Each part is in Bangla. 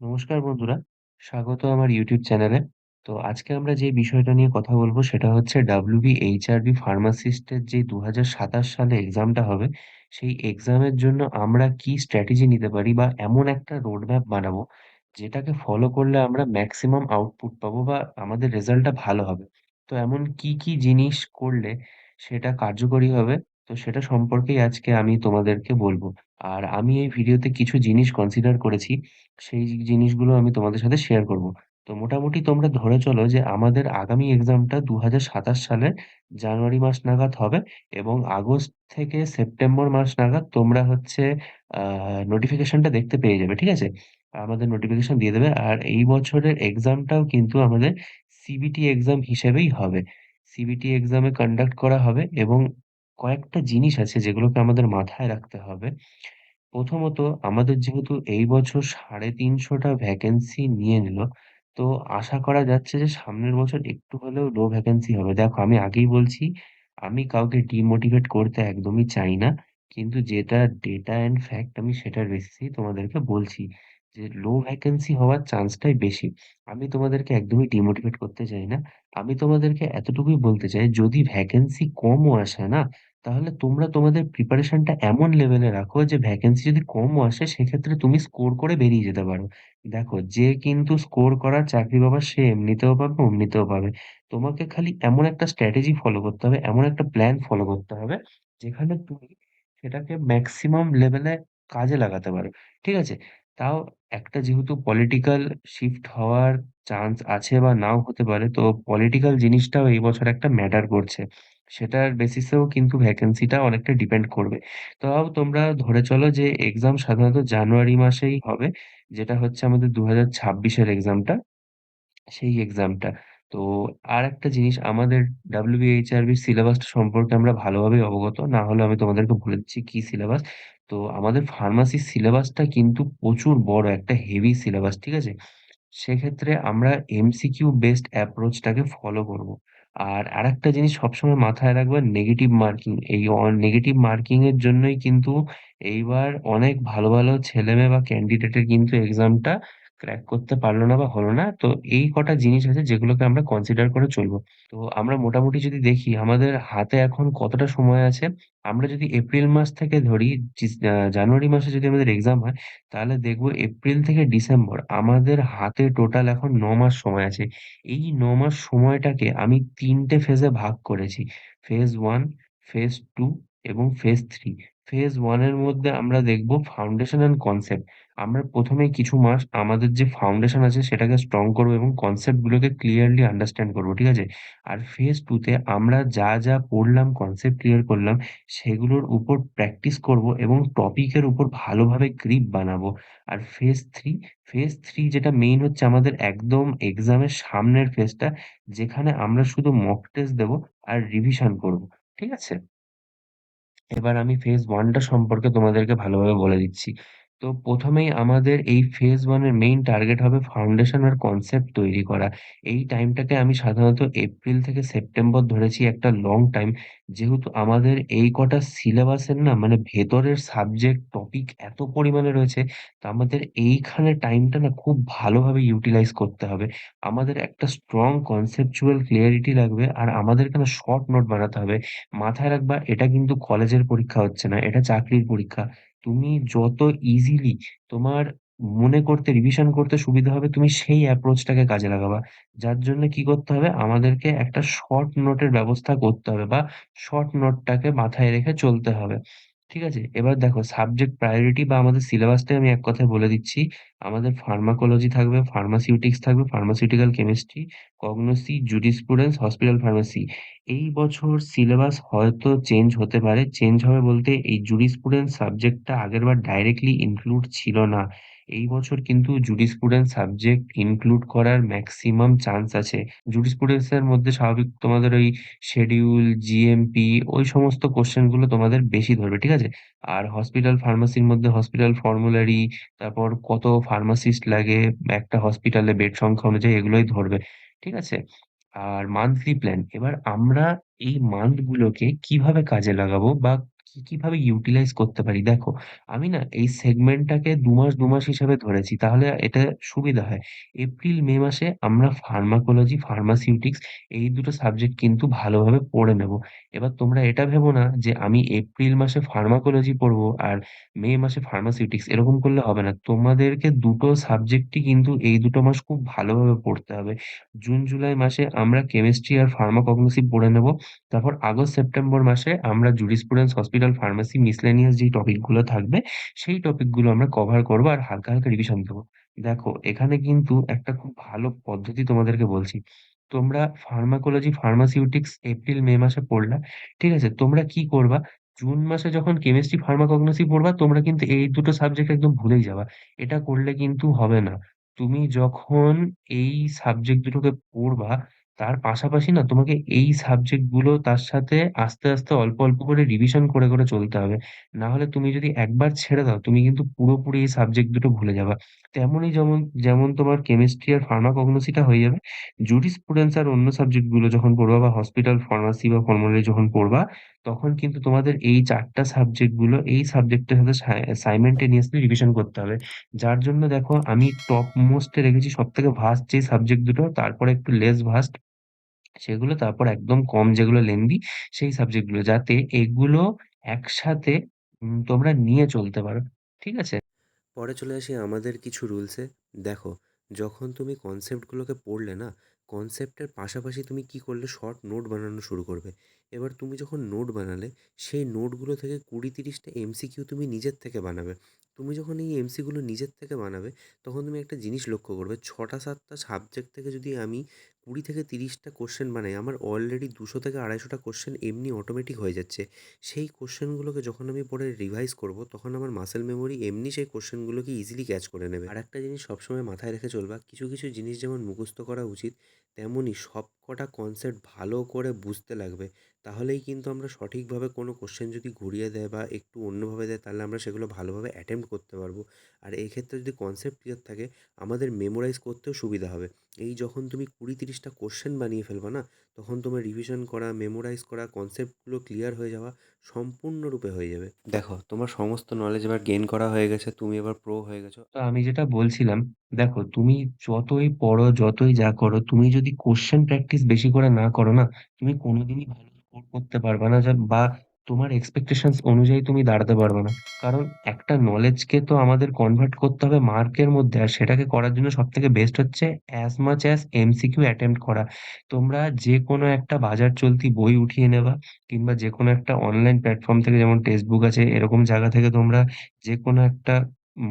নমস্কার বন্ধুরা, স্বাগত আমার ইউটিউব চ্যানেলে। তো আজকে আমরা যে বিষয়টা নিয়ে কথা বলবো সেটা হচ্ছে WBHRB ফার্মাসিস্টের যে ২০২৭ সালে এক্সামটা হবে, সেই এক্সামের জন্য আমরা কি স্ট্র্যাটেজি নিতে পারি বা এমন একটা রোড ম্যাপ বানাবো, যেটাকে ফলো করলে আমরা ম্যাক্সিমাম আউটপুট পাবো বা আমাদের রেজাল্টটা ভালো হবে। তো এমন কি জিনিস করলে সেটা কার্যকরী হবে, তো সেটা সম্পর্কেই আজকে আমি তোমাদেরকে বলবো। আর আমি এই ভিডিওতে কিছু জিনিস কনসিডার করেছি, সেই জিনিসগুলো আমি তোমাদের সাথে শেয়ার করব। তো মোটামুটি তোমরা ধরে চলো যে আমাদের আগামী এক্সামটা ২০২৭ সালের জানুয়ারি মাস নাগাদ হবে এবং আগস্ট থেকে সেপ্টেম্বর মাস নাগাদ তোমরা হচ্ছে আ নোটিফিকেশনটা দেখতে পেয়ে যাবে। ঠিক আছে? আমাদের নোটিফিকেশন দিয়ে দেবে। আর এই বছরের এক্সামটাও কিন্তু আমাদের সিবিটি এক্সাম হিসেবেই হবে। সিবিটি এক্সামে কন্ডাক্ট করা হবে এবং কয়েকটা জিনিস আছে যেগুলোকে আমাদের মাথায় রাখতে হবে। প্রথমত আমাদের যেহেতু এই বছর ৩৫০ টা ভ্যাকেন্সি নিয়ে নিল, তো আশা করা যাচ্ছে যে সামনের বছর একটু হলেও লো ভ্যাকেন্সি হবে। দেখো আমি আগেই বলছি, আমি কাউকে ডিমোটিভেট করতে একদমই চাই না। কিন্তু যেটা ডেটা অ্যান্ড ফ্যাক্ট আমি সেটার বেসিসেই তোমাদেরকে বলছি যে লো ভ্যাকেন্সি হওয়ার চান্সটাই বেশি। আমি তোমাদেরকে একদমই ডিমোটিভেট করতে চাই না। আমি তোমাদেরকে এতটুকুই বলতে চাই যদি ভ্যাকেন্সি কমও আসে না, তাহলে তোমরা তোমাদের প্রিপারেশনটা এমন লেভেলে রাখো যে ভ্যাকেন্সি যদি কমও আসে সেক্ষেত্রে তুমি স্কোর করে বেরিয়ে যেতে পারো। দেখো যে কিন্তু স্কোর করার চাকরি পাবার সে এমনিতেও পাবে, অমনিতেও পাবে। তোমাকে খালি এমন একটা স্ট্র্যাটেজি ফলো করতে হবে, এমন একটা প্ল্যান ফলো করতে হবে যেখানে তুমি সেটাকে ম্যাক্সিমাম লেভেলে কাজে লাগাতে পারো। ঠিক আছে? তাও একটা যেহেতু পলিটিক্যাল শিফট হওয়ার চান্স আছে বা নাও হতে পারে, তো পলিটিক্যাল জিনিসটাও এই বছর একটা ম্যাটার করছে। সেটার বেসিসেও কিন্তু ভ্যাকেন্সিটা অনেকটা ডিপেন্ড করবে। তাও তোমরা ধরে চলো যে এক্সাম সাধারণত জানুয়ারি মাসেই হবে, যেটা হচ্ছে আমাদের ২০২৬ এর এক্সামটা, সেই এক্সামটা। তো আরেকটা জিনিস আমাদের WBHRB সিলেবাসটা সম্পর্কে আমরা ভালোভাবেই অবগত। না হলেও আমি তোমাদেরকে বলে দিচ্ছি কি সিলেবাস। তো আমাদের ফার্মাসির সিলেবাসটা কিন্তু প্রচুর বড় একটা হেভি সিলেবাস, ঠিক আছে? সেক্ষেত্রে আমরা এমসিকিউ বেসড অ্যাপ্রোচটাকে ফলো করব। আর আরেকটা জিনিস সবসময় মাথায় রাখবেন, নেগেটিভ মার্কিং। এই নেগেটিভ মার্কিং এর জন্যই কিন্তু এইবার অনেক ভালো ছেলেমেয়ে বা ক্যান্ডিডেটের কিন্তু এক্সামটা ক্র্যাক করতে পারল না বা হলো না। তো এই কটা জিনিস আছে যেগুলোকে আমরা কনসিডার করে চলবো। তো আমরা মোটামুটি যদি দেখি আমাদের হাতে এখন কতটা সময় আছে, আমরা যদি এপ্রিল মাস থেকে ধরি, জানুয়ারি মাসে যদি আমাদের এক্সাম হয়, তাহলে দেখবো এপ্রিল থেকে ডিসেম্বর আমাদের হাতে টোটাল এখন ৯ মাস সময় আছে। এই ৯ মাস সময়টাকে আমি ৩ টে ফেজে ভাগ করেছি। ফেজ 1, ফেজ 2 এবং ফেজ 3। ফেজ 1 এর মধ্যে আমরা দেখব ফাউন্ডেশন অ্যান্ড কনসেপ্ট। আমরা ১ম এ কিছু মাস আমাদের যে ফাউন্ডেশন আছে সেটাকে স্ট্রং করব এবং কনসেপ্ট গুলোকে ক্লিয়ারলি আন্ডারস্ট্যান্ড করব। ঠিক আছে? আর ফেজ 2 তে আমরা যা পড়লাম, কনসেপ্ট ক্লিয়ার করলাম, সেগুলোর উপর প্র্যাকটিস করব এবং টপিকের উপর ভালোভাবে গ্রিপ বানাবো। আর ফেজ 3 যেটা মেইন হচ্ছে আমাদের একদম এক্সামের সামনের ফেজটা, যেখানে আমরা শুধু মক টেস্ট দেব আর রিভিশন করব। ঠিক আছে? এবার আমি ফেজ 1 টা সম্পর্কে তোমাদেরকে ভালোভাবে বলে দিচ্ছি। তো ১ম এই আমাদের এই ফেজ 1 এর মেইন টার্গেট হবে ফাউন্ডেশন আর কনসেপ্ট তৈরি করা। এই টাইমটাকে আমি সাধারণত এপ্রিল থেকে সেপ্টেম্বর ধরেছি একটা লং টাইম। যেহেতু আমাদের এই কটা সিলেবাসের না মানে ভেতরের সাবজেক্ট টপিক এত পরিমাণে রয়েছে, তো আমাদের এইখানে টাইমটা না খুব ভালোভাবে ইউটিলাইজ করতে হবে। আমাদের একটা স্ট্রং কনসেপচুয়াল ক্লিয়ারিটি লাগবে আর আমাদেরকে না শর্ট নোট বানাতে হবে। মাথায় রাখবা এটা কিন্তু কলেজের পরীক্ষা হচ্ছে না, এটা চাকরির পরীক্ষা। তুমি যত ইজিলি তোমার মনে করতে, রিভিশন করতে সুবিধা হবে তুমি সেই অ্যাপ্রোচটাকে কাজে লাগাবা। যার জন্য কি করতে হবে? আমাদেরকে একটা শর্ট নোটের ব্যবস্থা করতে হবে বা শর্ট নোটটাকে মাথায় রেখে চলতে হবে। ঠিক আছে? এবার দেখো সাবজেক্ট প্রায়োরিটি বা আমাদের সিলেবাসটাই আমি এক কথায় বলে দিচ্ছি। আমাদের ফার্মাকোলজি থাকবে, ফার্মাসিউটিক্স থাকবে, pharmaceutical chemistry, cognosy, jurisprudence, hospital pharmacy. এই বছর সিলেবাস হয়তো চেঞ্জ হতে পারে। চেঞ্জ হবে বলতে এই জুরিসপ্রুডেন্স সাবজেক্টটা আগেরবার ডাইরেক্টলি ইনক্লুড ছিল না। এই বছর কিন্তু জুরিসপ্রুডেন্স সাবজেক্ট ইনক্লুড করার মেক্সিমাম চান্স আছে। জুরিসপ্রুডেন্স এর মধ্যে স্বাভাবিক তোমাদের ওই শিডিউল, জিএমপি ওই সমস্ত কোয়েশ্চেন গুলো তোমাদের বেশি ধরবে। ঠিক আছে? আর হসপিটাল ফার্মাসির মধ্যে হসপিটাল ফর্মুলারি, তারপর কত ফার্মাসিস্ট লাগে একটা হসপিটালে বেড সংখ্যা অনুযায়ী এগুলোই ধরবে। ঠিক আছে? আর মান্থলি প্ল্যান। এবার আমরা এই মান্থ গুলোকে কিভাবে কাজে লাগাবো বা কিভাবে ইউটিলাইজ করতে পারি? দেখো, আমি না এই সেগমেন্টটাকে ২ মাস হিসাবে ধরেছি। তাহলে এটা সুবিধা হয়। এপ্রিল, মে মাসে আমরা ফার্মাকোলজি, ফার্মাসিউটিক্স এই ২ টো সাবজেক্ট কিন্তু ভালোভাবে পড়ে নেব। এবার তোমরা এটা ভেবো না যে আমি এপ্রিল মাসে ফার্মাকোলজি পড়বো আর মে মাসে ফার্মাসিউটিক্স, এরকম করলে হবে না। তোমাদেরকে ২ টো সাবজেক্টই কিন্তু এই ২ টো মাস খুব ভালোভাবে পড়তে হবে। জুন, জুলাই মাসে আমরা কেমিস্ট্রি আর ফার্মাকগনোসি পড়ে নেব। তারপর আগস্ট, সেপ্টেম্বর মাসে আমরা জুরিসপ্রুডেন্স, হসপিটাল ফার্মেসি, মিসেলেনিয়াস যেই টপিকগুলো থাকবে, সেই টপিকগুলো আমরা কভার করব আর হালকা, হালকা রিভিশন দেব। দেখো, এখানে কিন্তু একটা খুব ভালো পদ্ধতি তোমাদেরকে বলছি। তোমরা ফার্মাকোলজি, ফার্মাসিউটিক্স এপ্রিল, মে মাসে পড়লা। ঠিক আছে? তোমরা কি করবা? জুন মাসে যখন কেমিস্ট্রি, ফার্মাকগনোসি পড়বা, তোমরা কিন্তু এই ২ টো সাবজেক্ট একদম ভুলেই যাবা। এটা করলে কিন্তু হবে না। তুমি যখন এই সাবজেক্ট দুটোকে পড়বা, তার পাশাপাশি না তোমাকে এই সাবজেক্ট গুলো তার সাথে আস্তে, আস্তে অল্প, অল্প করে রিভিশন করে, করে চলতে হবে। না হলে তুমি যদি একবার ছেড়ে দাও, তুমি কিন্তু পুরোপুরি এই সাবজেক্ট দুটো ভুলে যাবা। তেমনই যেমন তোমার কেমিস্ট্রি আর ফার্মাকগনোসি টা হয়ে যাবে। জুরিসপ্রুডেন্স আর অন্য সাবজেক্ট গুলো যখন পড়বা বা হসপিটাল ফার্মাসি বা পালমোনারি যখন পড়বা, তখন কিন্তু তোমাদের এই ৪ টা সাবজেক্ট গুলো এই সাবজেক্টের সাথে সাইমেন্টেনিয়াসলি রিভিশন করতে হবে। যার জন্য দেখো আমি টপ মোস্ট এ রেখেছি সবথেকে ভাস্ট যে সাবজেক্ট দুটো, তারপরে একটু লেস ভাস্ট সেগুলো, তারপর একদম কম যেগুলো লেংথি সেই সাবজেক্ট গুলো। যাতে এগুলো একসাথে তোমরা নিয়ে চলতে পারো। ঠিক আছে? পরে চলে আসি আমাদের কিছু রুলসে। দেখো, যখন তুমি কনসেপ্টগুলোকে পড়লে না, কনসেপ্টের পাশাপাশি তুমি কি করলে শর্ট নোট বানানো শুরু করবে। এবার তুমি যখন নোট বানালে, সেই নোটগুলো থেকে ২০-৩০টা এমসিকিউ তুমি নিজের থেকে বানাবে। তুমি যখন এই এমসিগুলো নিজের থেকে বানাবে, তখন তুমি একটা জিনিস লক্ষ্য করবে, ৬টা ৭টা সাবজেক্ট থেকে যদি আমি ২০ থেকে ৩০টা কোশ্চেন বানাই, আমার অলরেডি ২০০ থেকে ২৫০টা কোশ্চেন এমনি অটোমেটিক হয়ে যাচ্ছে। সেই কোশ্চেনগুলোকে যখন আমি পরে রিভাইজ করব, তখন আমার মাসেল মেমোরি এমনি সেই কোশ্চেনগুলোকে ইজিলি ক্যাচ করে নেবে। আর একটা জিনিস সবসময় মাথায় রেখে চলবা, কিছু কিছু জিনিস যেমন মুখস্থ করা উচিত, তেমনই সব কটা কনসেপ্ট ভালো করে বুঝতে লাগবে। তাহলেই কিন্তু আমরা সঠিকভাবে কোনো কোশ্চেন যদি ঘুরিয়ে দেয় বা একটু অন্যভাবে দেয়, তাহলে আমরা সেগুলো ভালোভাবে অ্যাটেম্প্ট করতে পারবো। আর এই ক্ষেত্রে যদি কনসেপ্ট ক্লিয়ার থাকে, আমাদের মেমোরাইজ করতেও সুবিধা হবে। এই যখন তুমি ২০-৩০টা কোশ্চেন বানিয়ে ফেলবা না, তখন তোমার রিভিশন করা, মেমোরাইজ করা, কনসেপ্টগুলো ক্লিয়ার হয়ে যাওয়া সম্পূর্ণরূপে হয়ে যাবে। দেখো, তোমার সমস্ত নলেজ এবার গেইন করা হয়ে গেছে, তুমি এবার প্রো হয়ে গেছো। তো আমি যেটা বলছিলাম, দেখো তুমি যতই পড়ো, যতই যা করো, তুমি যদি কোয়েশ্চেন প্র্যাকটিস বেশি করে না করো না, তুমি কোনদিনই ভালো স্কোর করতে পারবা না, বা তোমার এক্সপেকটেশনস অনুযায়ী তুমি দাঁড়াতে পারবে না। কারণ একটা নলেজকে তো আমাদের কনভার্ট করতে হবে মার্কের মধ্যে। আর সেটাকে করার জন্য সবথেকে বেস্ট হচ্ছে as much as MCQ attempt করা। তোমরা যেকোনো একটা বাজার চলতি বই উঠিয়ে নেবা, কিংবা যেকোনো একটা অনলাইন প্ল্যাটফর্ম থেকে, যেমন টেক্সটবুক আছে, এরকম জায়গা থেকে তোমরা যেকোনো একটা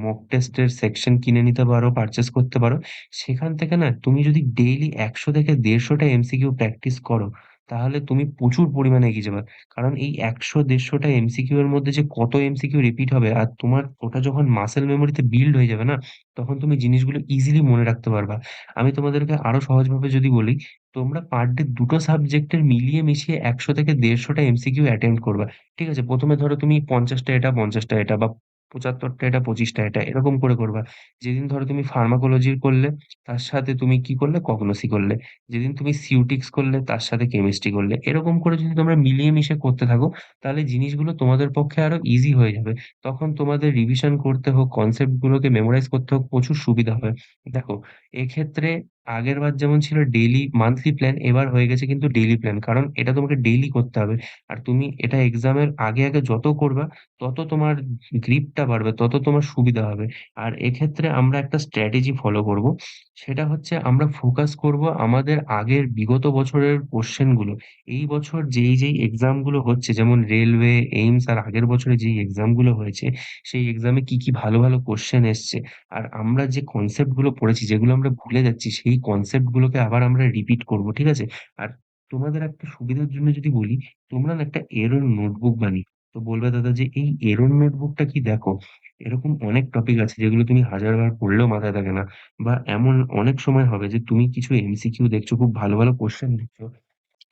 মক টেস্টের সেকশন কিনে নিতে পারো, পারচেজ করতে পারো। সেখান থেকে না তুমি যদি ডেইলি ১০০ থেকে ১৫০ টা এমসিকিউ প্র্যাকটিস করো, তাহলে তুমি প্রচুর পরিমাণে এগিয়ে যাবে। কারণ এই ১০০-১৫০ টা এমসিকিউ এর মধ্যে যে কত এমসিকিউ রিপিট হবে, আর তোমার ওটা যখন মাসল মেমোরিতে বিল্ড হয়ে যাবে না, তখন তুমি জিনিসগুলো ইজিলি মনে রাখতে পারবা। আমি তোমাদেরকে আরো সহজভাবে যদি বলি, তোমরা পার ডে ২ টো সাবজেক্টের মিলিয়ে মিশিয়ে ১০০ থেকে ১৫০ টা এমসিকিউ অ্যাটেম্প্ট করবা। ঠিক আছে? ১ম এ ধরো তুমি ৫০ টা এটা, ৫০ টা এটা, বা ৭৫ টা এটা, ২৫ টা এটা, এরকম করে করবা। যেদিন ধরো তুমি ফার্মাকোলজি করলে, তার সাথে তুমি কি করলে? কগনোসি করলে। যেদিন তুমি সিউটিক্স করলে, তার সাথে কেমিস্ট্রি করলে। এরকম করে যদি তোমরা মিলিয়ে মিশে করতে থাকো, তাহলে জিনিসগুলো তোমাদের পক্ষে আরো ইজি হয়ে যাবে। তখন তোমাদের রিভিশন করতে হোক, কনসেপ্ট গুলোকে মেমোরাইজ করতে হোক, প্রচুর সুবিধা হবে। দেখো, এক্ষেত্রে আগেরবার যেমন ছিল ডেইলি মান্থলি প্ল্যান, এবার হয়ে গেছে কিন্তু ডেইলি প্ল্যান। কারণ এটা তোমাকে ডেইলি করতে হবে। আর তুমি এটা এক্সামের আগে, আগে যত করবা, তত তোমার গ্রিপটা বাড়বে, তত তোমার সুবিধা হবে। আর এক্ষেত্রে আমরা একটা স্ট্র্যাটেজি ফলো করব। সেটা হচ্ছে আমরা ফোকাস করব আমাদের আগের বিগত বছরের কোয়েশ্চেন গুলো। এই বছর যেই এক্সাম গুলো হচ্ছে, যেমন রেলওয়ে, এইমস, আর আগের বছরে যেই এক্সাম গুলো হয়েছে, সেই এক্সামে কি ভালো, ভালো কোয়েশ্চেন এসছে। আর আমরা যে কনসেপ্ট গুলো পড়েছি, যেগুলো আমরা ভুলে যাচ্ছি, সেই কনসেপ্ট গুলোকে আবার আমরা রিপিট করব। ঠিক আছে? আর তোমাদের একটা সুবিধার জন্য যদি বলি, তোমরা না একটা এরর নোটবুক বানিয়ে, তো বলবে দাদা যে এই এরর নোটবুকটা কি? দেখো, এরকম অনেক টপিক আছে যেগুলো তুমি হাজারবার পড়লেও মাথায় থাকে না। বা এমন অনেক সময় হবে যে তুমি কিছু এমসিকিউ দেখছো, খুব ভালো, ভালো কোয়েশ্চেন দেখছো,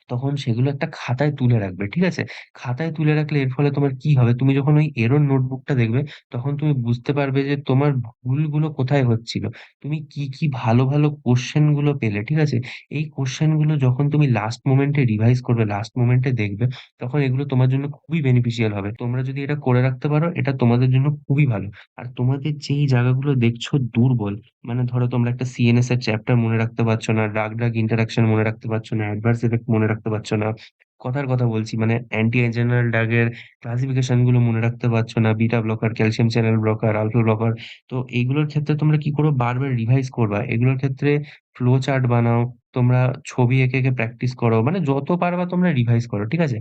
তখন সেগুলো একটা খাতায় তুলে রাখবে। ঠিক আছে? খাতায় তুলে রাখলে এর ফলে তোমার কি হবে? তুমি যখন ওই এরর নোটবুকটা দেখবে, তখন তুমি বুঝতে পারবে যে তোমার ভুলগুলো কোথায় হচ্ছিল। তুমি কি ভালো, ভালো কোয়েশ্চেন গুলো পেলে। ঠিক আছে? এই কোয়েশ্চেন গুলো যখন তুমি লাস্ট মোমেন্টে রিভাইজ করবে, লাস্ট মোমেন্টে দেখবে, তখন এগুলো তোমার জন্য খুবই বেনিফিশিয়াল হবে। তোমরা যদি এটা করে রাখতে পারো, এটা তোমাদের জন্য খুবই ভালো। আর তোমাদের যেই জায়গাগুলো দেখছো দুর্বল, মানে ধরো তোমরা একটা সিএনএস এর চ্যাপ্টার মনে রাখতে পারছো না, ড্রাগ ইন্টারেকশন মনে রাখতে পারছো না, অ্যাডভার্স ইফেক্ট মনে রাখতে পারছো না। কথার কথা বলছি, মানে অ্যান্টি জেনারেল ড্রাগ এর ক্লাসিফিকেশন গুলো মনে রাখতে পারছো না, beta blocker, calcium channel blocker, alpha blocker. তো এইগুলোর ক্ষেত্রে তোমরা কি করো, বারবার রিভাইজ করবা। এগুলোর ক্ষেত্রে ফ্লো চার্ট বানাও, তোমরা ছবি এঁকে প্র্যাকটিস করো। মানে যত পারবা তোমরা রিভাইজ করো। ঠিক আছে?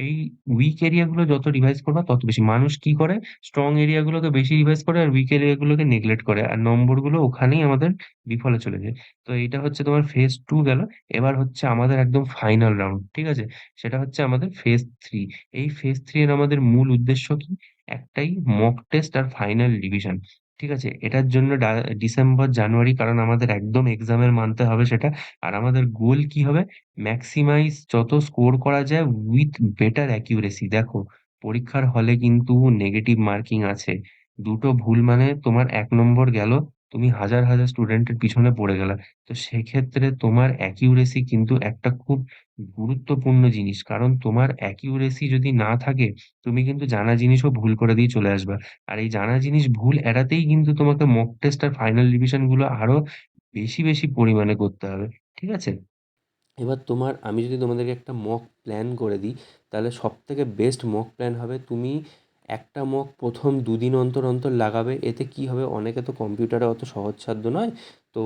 এই উইক এরিয়া গুলো যত রিভাইজ করবা তত বেশি। মানুষ কি করে, স্ট্রং এরিয়া গুলোকে বেশি রিভাইজ করে আর উইক এরিয়া গুলোকে নেগলেক্ট করে। আর নম্বরগুলো ওখানেই আমাদের বিফলে চলে যায়। তো এইটা হচ্ছে তোমার ফেজ 2 গেল। এবার হচ্ছে আমাদের একদম ফাইনাল রাউন্ড। ঠিক আছে? সেটা হচ্ছে আমাদের ফেজ 3। এই ফেজ 3 এর আমাদের মূল উদ্দেশ্য কি? একটাই, মক টেস্ট আর ফাইনাল রিভিশন। ঠিক আছে? এটার জন্য ডিসেম্বর, জানুয়ারি, কারণ আমাদের একদম এক্সামের মানতে হবে সেটা। আর আমাদের গোল কি হবে? ম্যাক্সিমাইজ যত স্কোর করা যায় উইথ বেটার অ্যাকিউরেসি। দেখো, পরীক্ষার হলে কিন্তু নেগেটিভ মার্কিং আছে। ২ টো ভুল মানে তোমার ১ নম্বর গেল। তুমি হাজার স্টুডেন্টের পিছনে পড়ে গেলা। তো সেক্ষেত্রে তোমার অ্যাকিউরেসি কিন্তু একটা খুব গুরুত্বপূর্ণ জিনিস। কারণ তোমার অ্যাকিউরেসি যদি না থাকে, তুমি কিন্তু জানা জিনিসও ভুল করে দিয়ে চলে আসবা। আর এই জানা জিনিস ভুল এড়াতেই কিন্তু তোমাকে মক টেস্ট আর ফাইনাল রিভিশন গুলো আরো বেশি পরিমাণে করতে হবে। ঠিক আছে? এবার আমি যদি তোমাদেরকে একটা মক প্ল্যান করে দিই, তাহলে সবথেকে বেস্ট মক প্ল্যান হবে তুমি একটা মক প্রথম ২ দিন অন্তর অন্তর লাগাবে। এতে কি হবে, অনেকে তো কম্পিউটারে অত সহজসাধ্য নয়। তো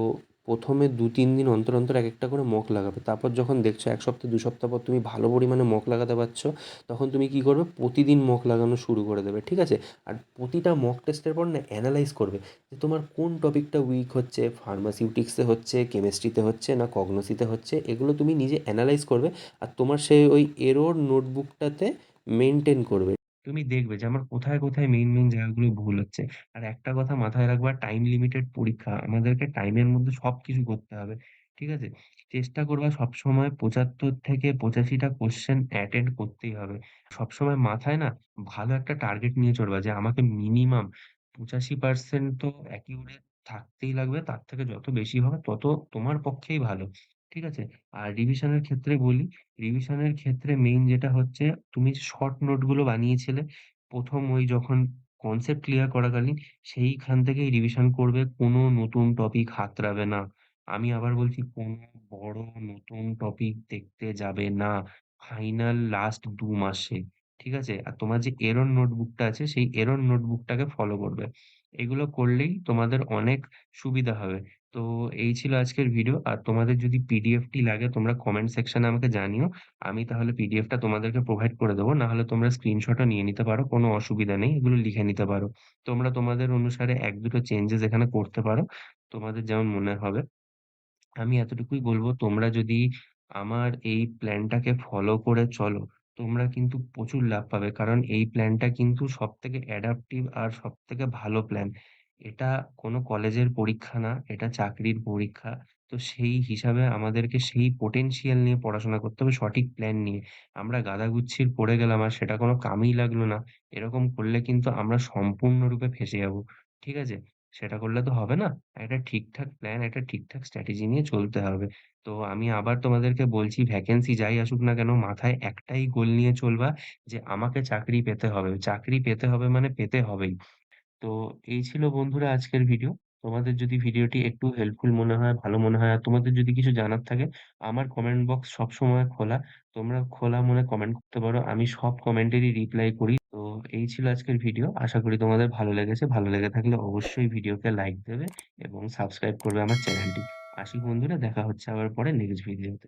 ১ম এ ২-৩ দিন অন্তর অন্তর একেকটা করে মক লাগাবে। তারপর যখন দেখছো ১ সপ্তাহ ২ সপ্তাহ পর তুমি ভালো পরিমাণে মক লাগাতে পারছো, তখন তুমি কি করবে, প্রতিদিন মক লাগানো শুরু করে দেবে। ঠিক আছে? আর প্রতিটা মক টেস্টের পর না অ্যানালাইজ করবে যে তোমার কোন টপিকটা উইক হচ্ছে, ফার্মাসিউটিক্সে হচ্ছে, কেমিস্ট্রিতে হচ্ছে না কগনোসিতে হচ্ছে, এগুলো তুমি নিজে অ্যানালাইজ করবে। আর তোমার সেই ওই এরর নোটবুকটাতে মেনটেন করবে। তুমি দেখবে যে আমার কোথায় মেইন জায়গাগুলো ভুল হচ্ছে। আর একটা কথা মাথায় রাখবা, টাইম লিমিটেড পরীক্ষা। আমাদেরকে টাইমের মধ্যে সবকিছু করতে হবে। ঠিক আছে? চেষ্টা করবা সবসময় ৭৫ থেকে ৮৫ টা কোয়েশ্চেন অ্যাটেন্ড করতেই হবে। সবসময় মাথায় না ভালো একটা টার্গেট নিয়ে চলবা যে আমাকে মিনিমাম ৮৫% তো অ্যাকিউরেট থাকতেই লাগবে। তার থেকে যত বেশি হবে তত তোমার পক্ষেই ভালো। ঠিক আছে? আর রিভিশনের ক্ষেত্রে বলি, রিভিশনের ক্ষেত্রে মেইন যেটা হচ্ছে, তুমি যে শর্ট নোট গুলো বানিয়েছিলে ১ম ওই যখন কনসেপ্ট ক্লিয়ার করাকালীন, সেইখান থেকেই রিভিশন করবে। কোনো নতুন টপিক হাতড়াবে না। আমি আবার বলছি, কোনো বড় নতুন টপিক দেখতে যাবে না ফাইনাল লাস্ট ২ মাসে। ঠিক আছে? আর তোমার যে এরর নোটবুকটা আছে, সেই এরর নোটবুকটাকে ফলো করবে। এগুলো করলেই তোমাদের অনেক সুবিধা হবে। তো এই ছিল আজকের ভিডিও। আর তোমাদের যদি পিডিএফটি লাগে তোমরা কমেন্ট সেকশনে আমাকে জানিও। আমি তাহলে পিডিএফটা তোমাদেরকে প্রোভাইড করে দেবো। না হলে তোমরা স্ক্রিনশটও নিয়ে নিতে পারো। কোনো অসুবিধা নেই। এগুলো লিখে নিতে পারো। তোমরা তোমাদের অনুসারে ১-২ টো চেঞ্জেস এখানে করতে পারো। তোমাদের যেমন মনে হবে। আমি এতটুকুই বলব, তোমরা যদি আমার এই প্ল্যানটাকে ফলো করে চলো, তোমরা কিন্তু প্রচুর লাভ পাবে। কারণ এই প্ল্যানটা কিন্তু সবথেকে অ্যাডাপটিভ আর সবথেকে ভালো প্ল্যান। এটা কোনো কলেজের পরীক্ষা না, এটা চাকরির পরীক্ষা। তো সেই হিসাবে আমাদেরকে সেই পোটেনশিয়াল নিয়ে পড়াশোনা করতে হবে, সঠিক প্ল্যান নিয়ে। আমরা গাদাগুচ্ছির পড়ে গেলাম আর সেটা কোনো কামেই লাগলো না। এরকম করলে কিন্তু আমরা সম্পূর্ণরূপে ফেঁসে যাবো। ঠিক আছে? সেটা করলে তো হবে না। একটা ঠিকঠাক প্ল্যান, একটা ঠিকঠাক স্ট্র্যাটেজি নিয়ে চলতে হবে। তো আমি আবার তোমাদেরকে বলছি, ভ্যাকেন্সি যাই আসুক না কেন, মাথায় একটাই গোল নিয়ে চলবা যে আমাকে চাকরি পেতে হবে। চাকরি পেতে হবে মানে পেতে হবেই। তো এই ছিল বন্ধুরা আজকের ভিডিও। তোমাদের যদি ভিডিওটি একটু হেল্পফুল মনে হয়, ভালো মনে হয় আর তোমাদের যদি কিছু জানার থাকে, আমার কমেন্ট বক্স সবসময় খোলা। তোমরা খোলা মনে কমেন্ট করতে পারো। আমি সব কমেন্টেরই রিপ্লাই করি। তো এই ছিল আজকের ভিডিও। আশা করি তোমাদের ভালো লেগেছে। ভালো লেগে থাকলে অবশ্যই ভিডিওকে লাইক দেবে এবং সাবস্ক্রাইব করবে আমার চ্যানেলটি। আসি বন্ধুরা, দেখা হচ্ছে আবার পরে নেক্সট ভিডিওতে।